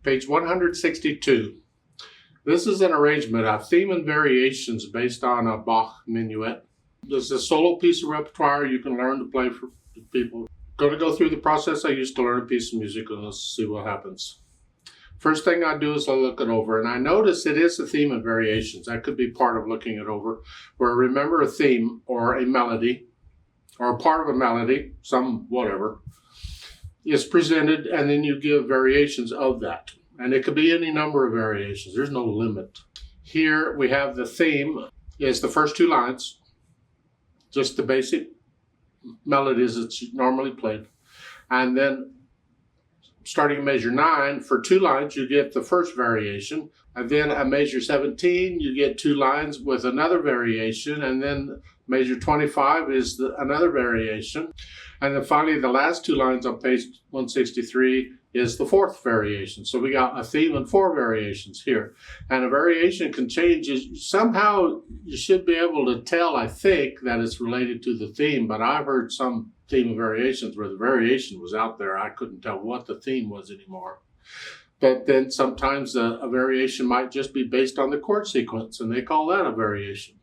Page 162. This is an arrangement of theme and variations based on a Bach minuet. This is a solo piece of repertoire you can learn to play for people. Going to go through the process I used to learn a piece of music, and let's see what happens. First thing I do is I look it over, and I notice it is a theme and variations. That could be part of looking it over, where remember a theme or a melody, or a part of a melody, some whatever, is presented, and then you give variations of that. And it could be any number of variations. There's no limit. Here we have the theme is the first two lines, just the basic melodies that's normally played. And then starting at measure 9, for 2 lines, you get the first variation. And then at measure 17, you get 2 lines with another variation. And then measure 25 is another variation. And then finally, the last 2 lines on page 163 is the 4th variation. So we got a theme and 4 variations here. And a variation can change. Somehow you should be able to tell, I think, that it's related to the theme, but I've heard some theme variations where the variation was out there. I couldn't tell what the theme was anymore. But then sometimes a variation might just be based on the chord sequence, and they call that a variation.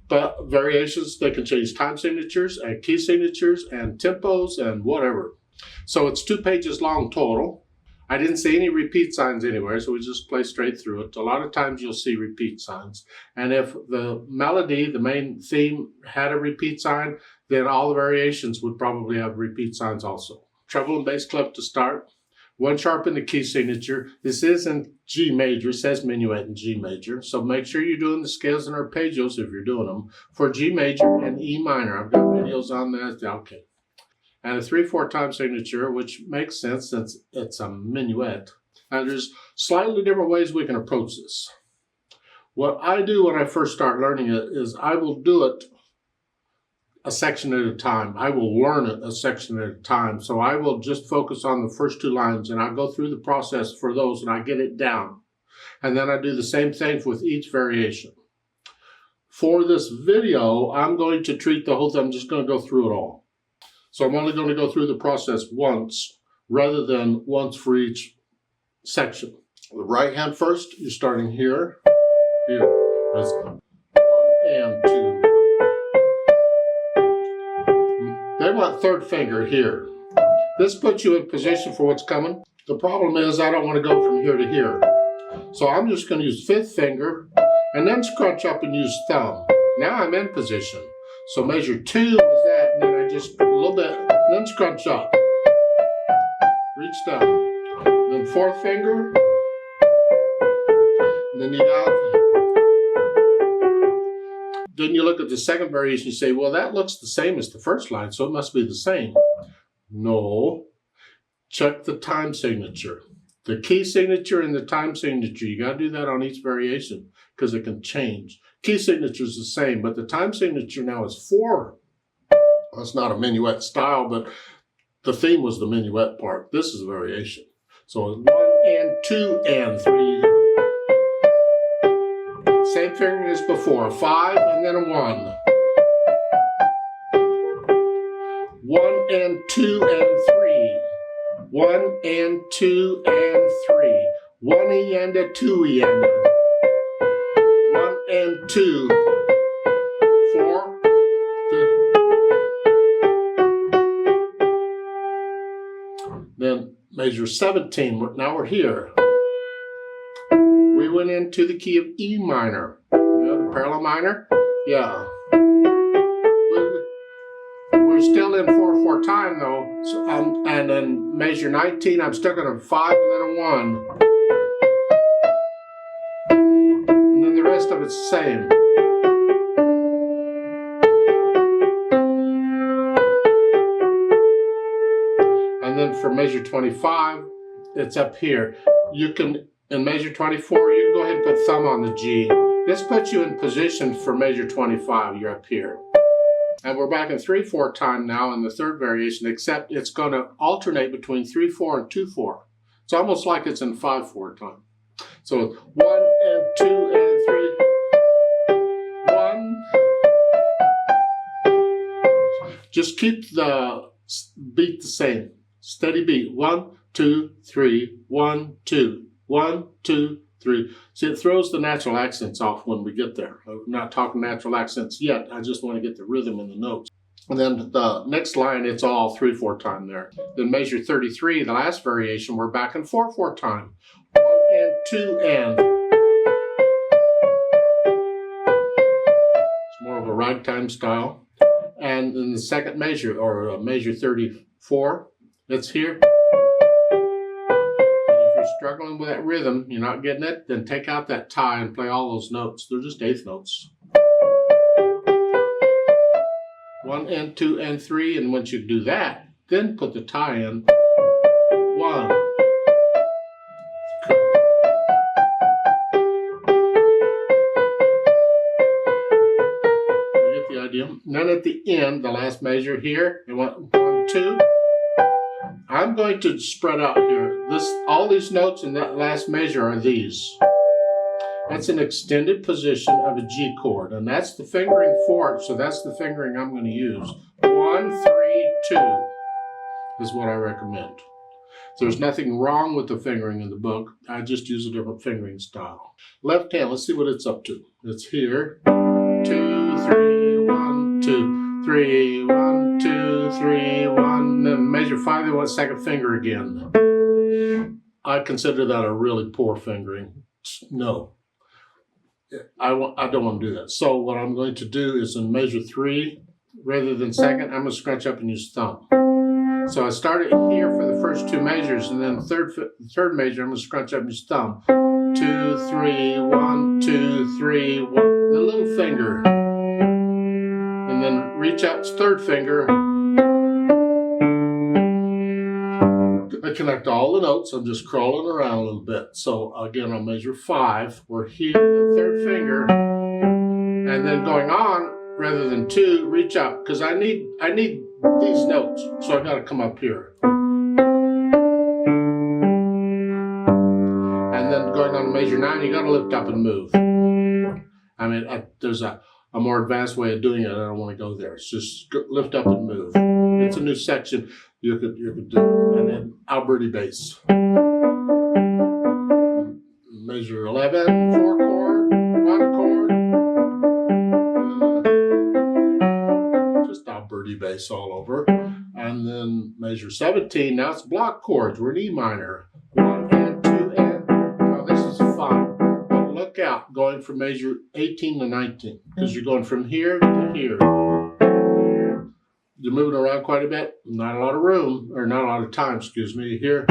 But variations, they can change time signatures and key signatures and tempos and whatever. So it's 2 pages long total. I didn't see any repeat signs anywhere, so we just play straight through it. A lot of times you'll see repeat signs. And if the melody, the main theme, had a repeat sign, then all the variations would probably have repeat signs also. Treble and bass clef to start. 1 sharp in the key signature. This is in G major. It says minuet in G major. So make sure you're doing the scales and arpeggios if you're doing them for G major and E minor. I've got videos on that. Okay. And a 3/4 time signature, which makes sense since it's a minuet. And there's slightly different ways we can approach this. What I do when I first start learning it is I will do it a section at a time. I will learn it a section at a time. So I will just focus on the first 2 lines, and I'll go through the process for those, and I get it down. And then I do the same thing with each variation. For this video, I'm going to treat the whole thing. I'm just going to go through it all. So I'm only going to go through the process once, rather than once for each section. The right hand first, you're starting here. That's 1 and 2. They want 3rd finger here. This puts you in position for what's coming. The problem is I don't want to go from here to here. So I'm just going to use 5th finger and then scrunch up and use thumb. Now I'm in position. So measure 2 was that, and then I just a little bit, then scrunch up. Reach down. Then 4th finger. And then Then you look at the second variation, you say, well, that looks the same as the first line, so it must be the same. No. Check the time signature. The key signature and the time signature, you got to do that on each variation because it can change. Key signature is the same, but the time signature now is 4. Well, it's not a minuet style, but the theme was the minuet part. This is a variation. So it's 1 and 2 and 3. Same fingering as before, 5 and then a 1. 1 and 2 and 3. 1 and 2 and 3. 1 E and a 2 E and a. 1 and 2. 4. 2. Then measure 17. Now we're here. We went into the key of E minor. You know, the parallel minor? Yeah. We're still in 4/4 time though. So, and then measure 19, I'm stuck on a 5 and then a 1. And then the rest of it's the same. And then for measure 25, it's up here. You can, in measure 24, you can go ahead and put thumb on the G. This puts you in position for measure 25, you're up here. And we're back in 3/4 time now in the 3rd variation, except it's going to alternate between 3/4 and 2/4. It's almost like it's in 5/4 time. So it's 1 and 2 and 3. 1. Just keep the beat the same. steady beat. 1, 2, 3, 1, 2, 1, 2, 3. See, it throws the natural accents off when we get there. I'm not talking natural accents yet. I just want to get the rhythm in the notes. And then the next line, it's all 3/4 time there. Then measure 33, the last variation, we're back in 4/4 time. 1 and 2 and. It's more of a ragtime style. And then the second measure, or measure 34, it's here. If you're struggling with that rhythm, you're not getting it, then take out that tie and play all those notes. They're just eighth notes. 1 and 2 and 3, and once you do that, then put the tie in. 1. You get the idea? And then at the end, the last measure here, you want 1, 2. I'm going to spread out here. All these notes in that last measure are these. That's an extended position of a G chord, and that's the fingering for it, so that's the fingering I'm going to use. 1, 3, 2 is what I recommend. There's nothing wrong with the fingering in the book. I just use a different fingering style. Left hand, let's see what it's up to. It's here. 2, 3, 1, 2, 3, 1, 2, 3, 1. Then measure 5, then 1 second finger again. I consider that a really poor fingering. No. I don't want to do that. So what I'm going to do is in measure 3, rather than second, I'm going to scrunch up and use thumb. So I started here for the first 2 measures, and then the third measure, I'm going to scrunch up and use thumb. 2, 3, 1, 2, 3, 1. The little finger. And then reach out to third finger. I connect all the notes. I'm just crawling around a little bit. So again, I'll measure 5. We're here, the third finger, and then going on rather than 2. Reach out because I need these notes. So I got to come up here, and then going on to measure 9. You got to lift up and move. I mean, there's a more advanced way of doing it. I don't want to go there. It's just lift up and move. It's a new section. You could do, and then Alberti bass. Measure 11, 4 chord, 1 chord. Just Alberti bass all over. And then measure 17, now it's block chords. We're in E minor. 1 and 2 and. Now this is fun. But look out, going from measure 18 to 19, because you're going from here to here. You're moving around quite a bit, not a lot of room, or not a lot of time, excuse me, here.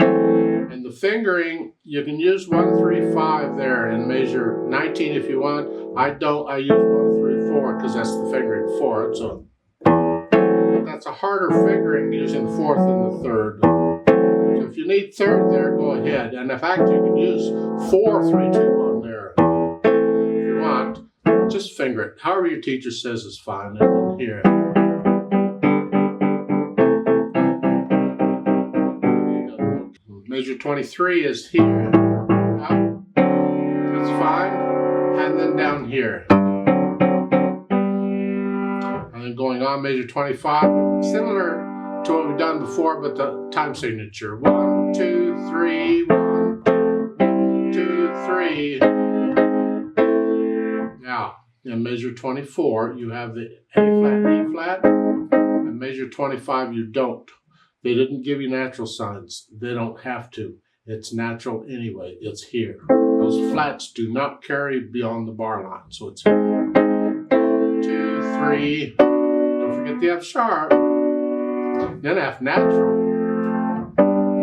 And the fingering, you can use 1, 3, 5 there and measure 19 if you want. I don't, I use 1, 3, 4 because that's the fingering for it. So but that's a harder fingering using the 4th and the 3rd. So if you need 3rd there, go ahead. And in fact, you can use 4, 3, 2, 1 there. If you want, just finger it. However your teacher says is fine. And here. Measure 23 is here, up, that's fine, and then down here. And then going on, measure 25, similar to what we've done before, but the time signature. 1, 2, 3, 1, 2, 3. Now, in measure 24, you have the A flat, E flat, and measure 25, you don't. They didn't give you natural signs. They don't have to. It's natural anyway. It's here. Those flats do not carry beyond the bar line. So it's 1, 2, 3. Don't forget the F sharp. Then F natural.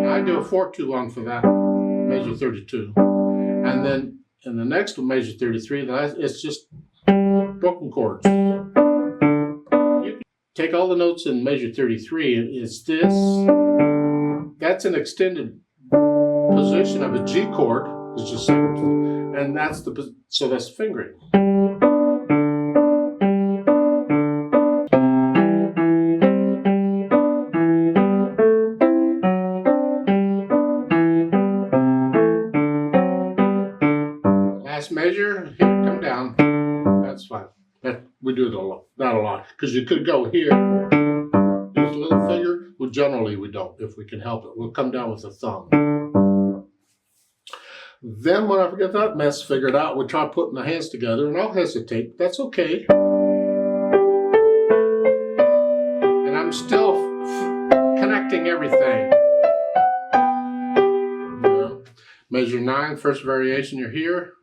I do a 4-2-1 for that. Measure 32. And then in the next one, measure 33, it's just broken chords. Take all the notes in measure 33, and it's this. That's an extended position of a G chord. It's just, and that's so that's fingering. Last measure, here, come down. That's fine. We do it that a lot because you could go here. Use a little finger with generally we don't, if we can help it. We'll come down with the thumb. Then when I get that mess figured out, we'll try putting the hands together, and I'll hesitate. That's okay. And I'm still connecting everything. Yeah. Measure 9, first variation, you're here.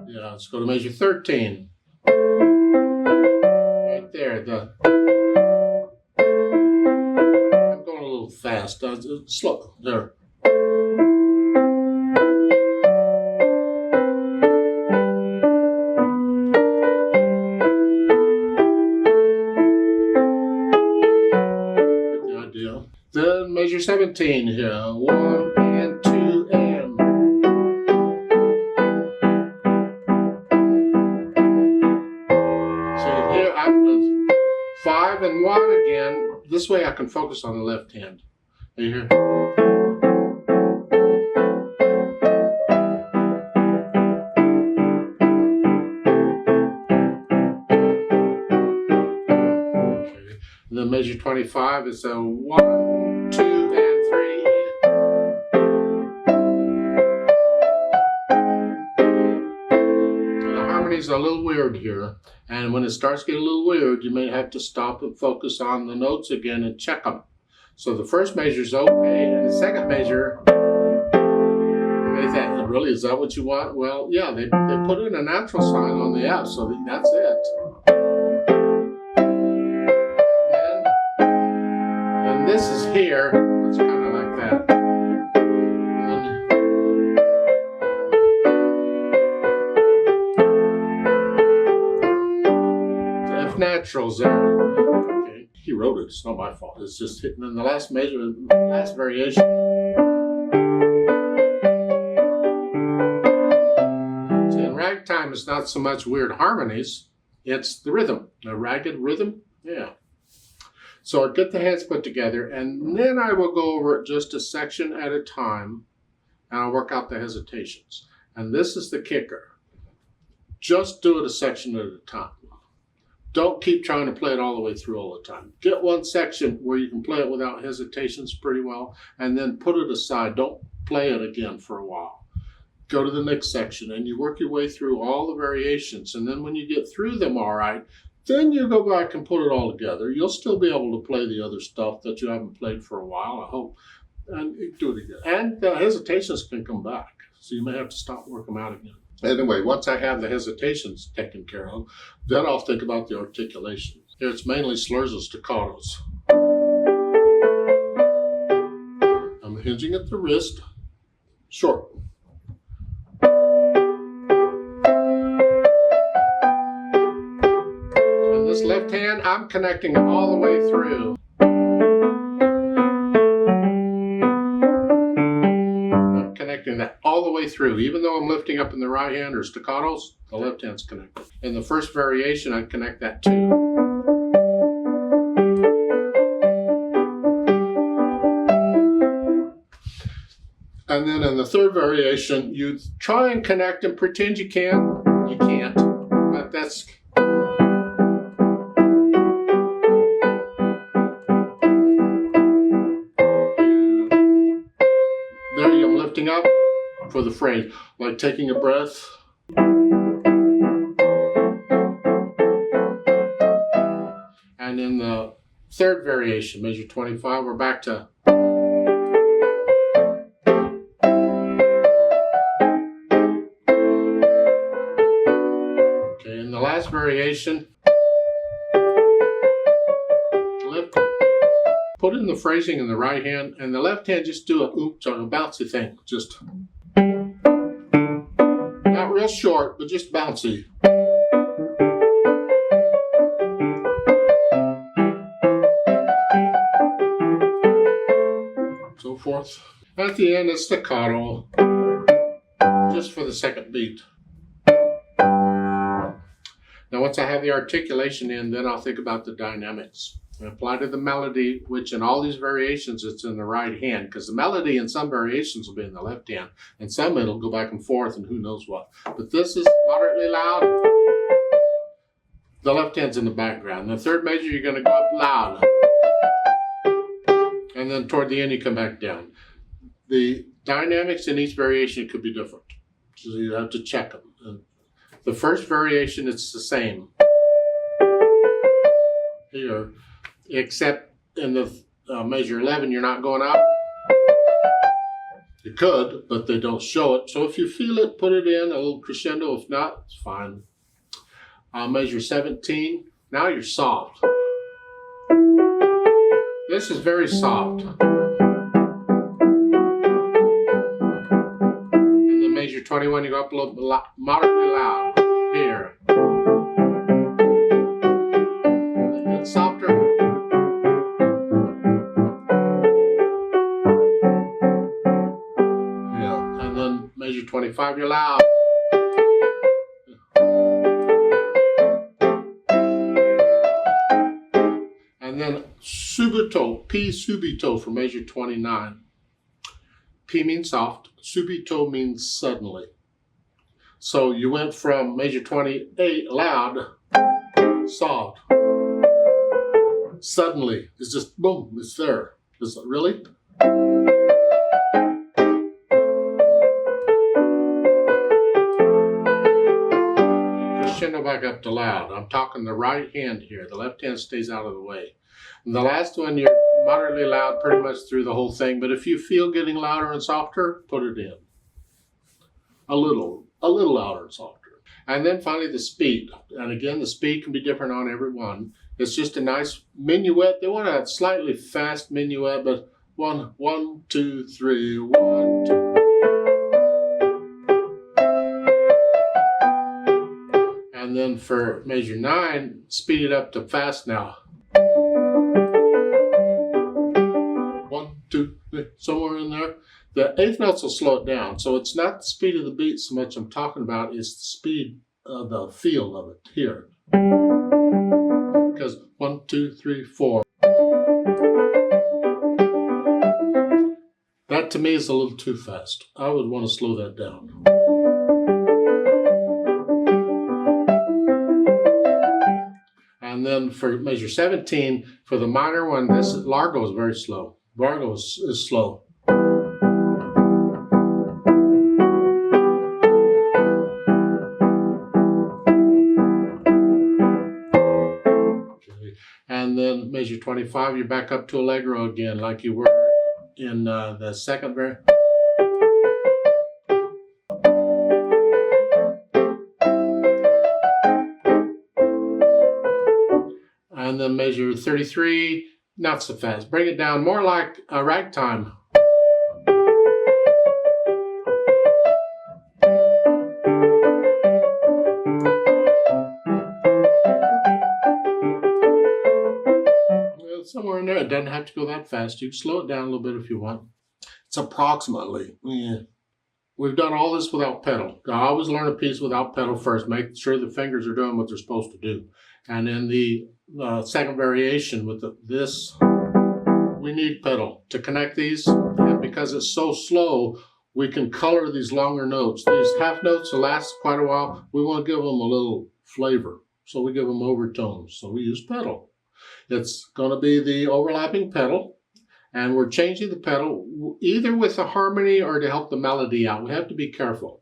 Yeah, let's go to measure 13. Right there, I'm going a little fast. Slow, there. Then measure 17 here. 1 and 2 and. See here, I'm 5 and 1 again. This way I can focus on the left hand. You hear? Okay. And then measure 25 is a 1, 2, and 3. The harmonies are a little weird here, and when it starts getting a little weird, you may have to stop and focus on the notes again and check them. So the first measure is okay, and the second measure, they think, really, is that what you want? Well, yeah, they put in a natural sign on the F, so that's it. And this is here, it's kind of like that. The F natural's there. He wrote it, it's not my fault. It's just hitting in the last measure, last variation. See, in ragtime, it's not so much weird harmonies, it's the rhythm, the ragged rhythm, yeah. So I'll get the hands put together, and then I will go over it just a section at a time, and I'll work out the hesitations. And this is the kicker. Just do it a section at a time. Don't keep trying to play it all the way through all the time. Get one section where you can play it without hesitations pretty well, and then put it aside. Don't play it again for a while. Go to the next section, and you work your way through all the variations. And then when you get through them all right, then you go back and put it all together. You'll still be able to play the other stuff that you haven't played for a while, I hope. And do it again. And the hesitations can come back, so you may have to stop working them out again. Anyway, once I have the hesitations taken care of, then I'll think about the articulation. Here it's mainly slurs and staccatos. I'm hinging at the wrist, short. And this left hand, I'm connecting it all the way through. That all the way through. Even though I'm lifting up in the right hand or staccatos, the left hand's connected. In the first variation, I'd connect that too. And then in the third variation, you try and connect and pretend you can. You can't, but that's... There I'm lifting up for the phrase, like taking a breath. And in the third variation, measure 25, we're back to. Okay, in the last variation, lift. Put in the phrasing in the right hand, and the left hand just do a oops on a bouncy thing. Just not real short, but just bouncy. So forth. At the end, it's staccato, just for the second beat. Now, once I have the articulation in, then I'll think about the dynamics. And apply to the melody, which in all these variations, it's in the right hand, because the melody in some variations will be in the left hand, and some it'll go back and forth and who knows what. But this is moderately loud. The left hand's in the background. The third measure, you're going to go up loud. And then toward the end, you come back down. The dynamics in each variation could be different. So you have to check them. And the first variation, it's the same here, except in the measure 11, you're not going up. You could, but they don't show it. So if you feel it, put it in a little crescendo. If not, it's fine. Measure 17. Now you're soft. This is very soft. And then measure 21, you go up a little moderately loud here. It's softer. Yeah, and then measure 25, you're loud. And then subito, P subito for measure 29. P means soft, subito means suddenly. So you went from measure 28, loud, soft. Suddenly, it's just boom, it's there. Is it really? Crescendo back up to loud. I'm talking the right hand here. The left hand stays out of the way. And the last one, you're moderately loud pretty much through the whole thing. But if you feel getting louder and softer, put it in. A little louder and softer. And then finally the speed. And again, the speed can be different on every one. It's just a nice minuet. They want a slightly fast minuet, but 1, 2, 3, 1, 2. And then for measure 9, speed it up to fast now. 1, 2, 3, somewhere in there. The eighth notes will slow it down. So it's not the speed of the beat so much I'm talking about, it's the speed of the feel of it here. Because 1, 2, 3, 4. That to me is a little too fast. I would want to slow that down. And then for measure 17, for the minor one, this largo is very slow. Largo is slow. And then measure 25, you're back up to allegro again, like you were in the second variant. And then measure 33, not so fast. Bring it down more like a ragtime. Somewhere in there. It doesn't have to go that fast. You can slow it down a little bit if you want. It's approximately. Yeah. We've done all this without pedal. I always learn a piece without pedal first. Make sure the fingers are doing what they're supposed to do. And then the second variation with this, we need pedal to connect these. And because it's so slow, we can color these longer notes. These half notes will last quite a while. We want to give them a little flavor. So we give them overtones. So we use pedal. It's going to be the overlapping pedal, and we're changing the pedal either with a harmony or to help the melody out. We have to be careful.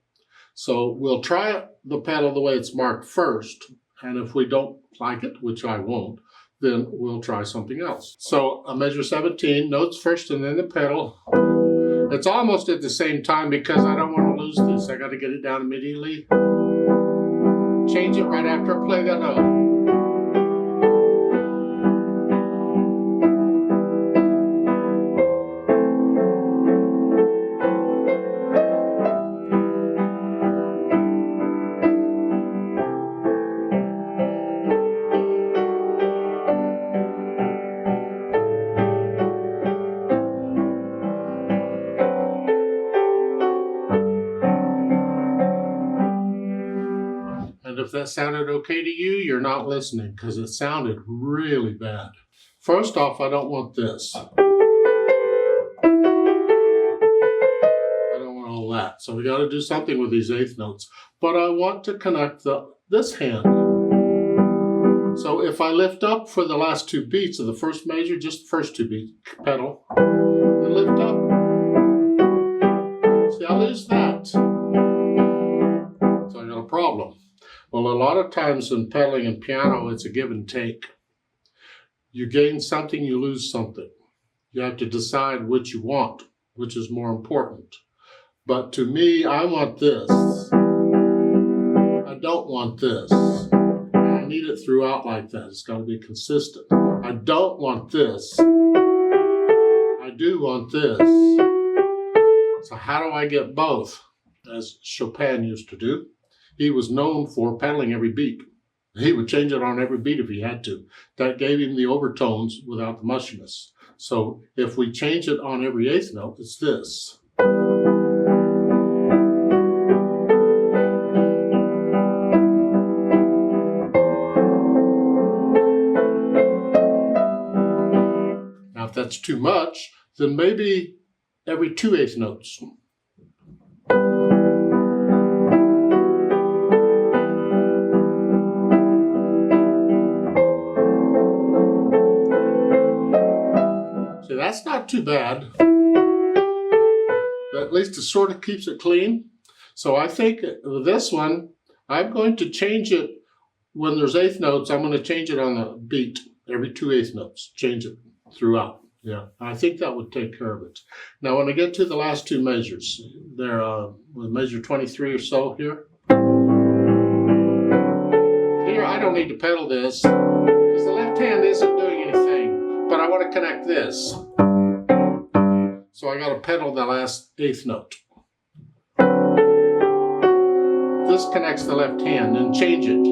So we'll try the pedal the way it's marked first, and if we don't like it, which I won't, then we'll try something else. So a measure 17, notes first and then the pedal. It's almost at the same time because I don't want to lose this. I got to get it down immediately. Change it right after I play that note. And if that sounded okay to you, you're not listening because it sounded really bad. First off, I don't want this. I don't want all that. So we got to do something with these eighth notes. But I want to connect this hand. So if I lift up for the last two beats of the first measure, just the first two beats, pedal, and lift up. See, I lose that. So I got a problem. Well, a lot of times in pedaling and piano, it's a give and take. You gain something, you lose something. You have to decide what you want, which is more important. But to me, I want this. I don't want this. I need it throughout like that. It's got to be consistent. I don't want this. I do want this. So how do I get both? As Chopin used to do. He was known for pedaling every beat. He would change it on every beat if he had to. That gave him the overtones without the mushiness. So if we change it on every eighth note, it's this. Now if that's too much, then maybe every 2/8 notes. See, that's not too bad. But at least it sort of keeps it clean. So I think with this one, I'm going to change it when there's eighth notes. I'm going to change it on the beat every 2/8 notes. Change it throughout. Yeah, I think that would take care of it. Now, when I get to the last two measures, they're measure 23 or so here. Here, I don't need to pedal this because the left hand isn't doing anything, but I want to connect this. So I got to pedal the last eighth note. This connects the left hand and change it.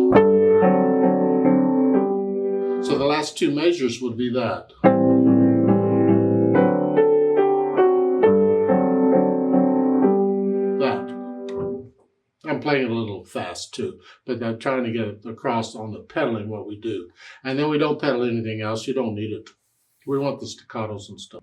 So the last two measures would be that. I'm playing it a little fast too, but I'm trying to get it across on the pedaling what we do. And then we don't pedal anything else. You don't need it. We want the staccatos and stuff.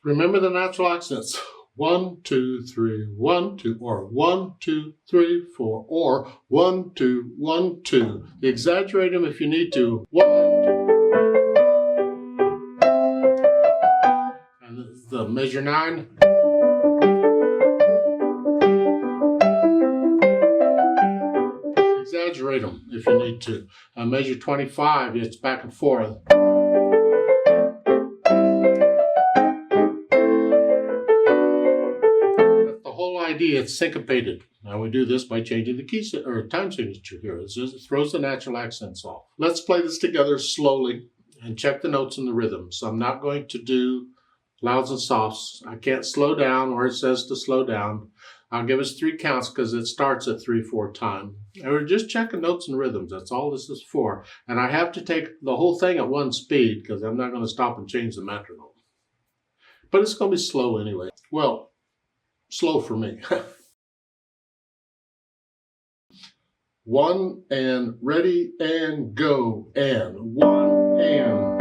Remember the natural accents. 1, 2, 3, 1, 2, or 1, 2, 3, 4, or 1, 2, 1, 2. Exaggerate them if you need to. 1, 2. And the measure 9. Exaggerate them if you need to. Measure 25, it's back and forth. Idea, it's syncopated. Now we do this by changing the key or time signature here. It throws the natural accents off. Let's play this together slowly and check the notes and the rhythm. So I'm not going to do louds and softs. I can't slow down where it says to slow down. I'll give us 3 counts because it starts at 3/4 time. And we're just checking notes and rhythms. That's all this is for. And I have to take the whole thing at one speed because I'm not going to stop and change the metronome. But it's going to be slow anyway. Well, slow for me. 1 and ready and go and 1 and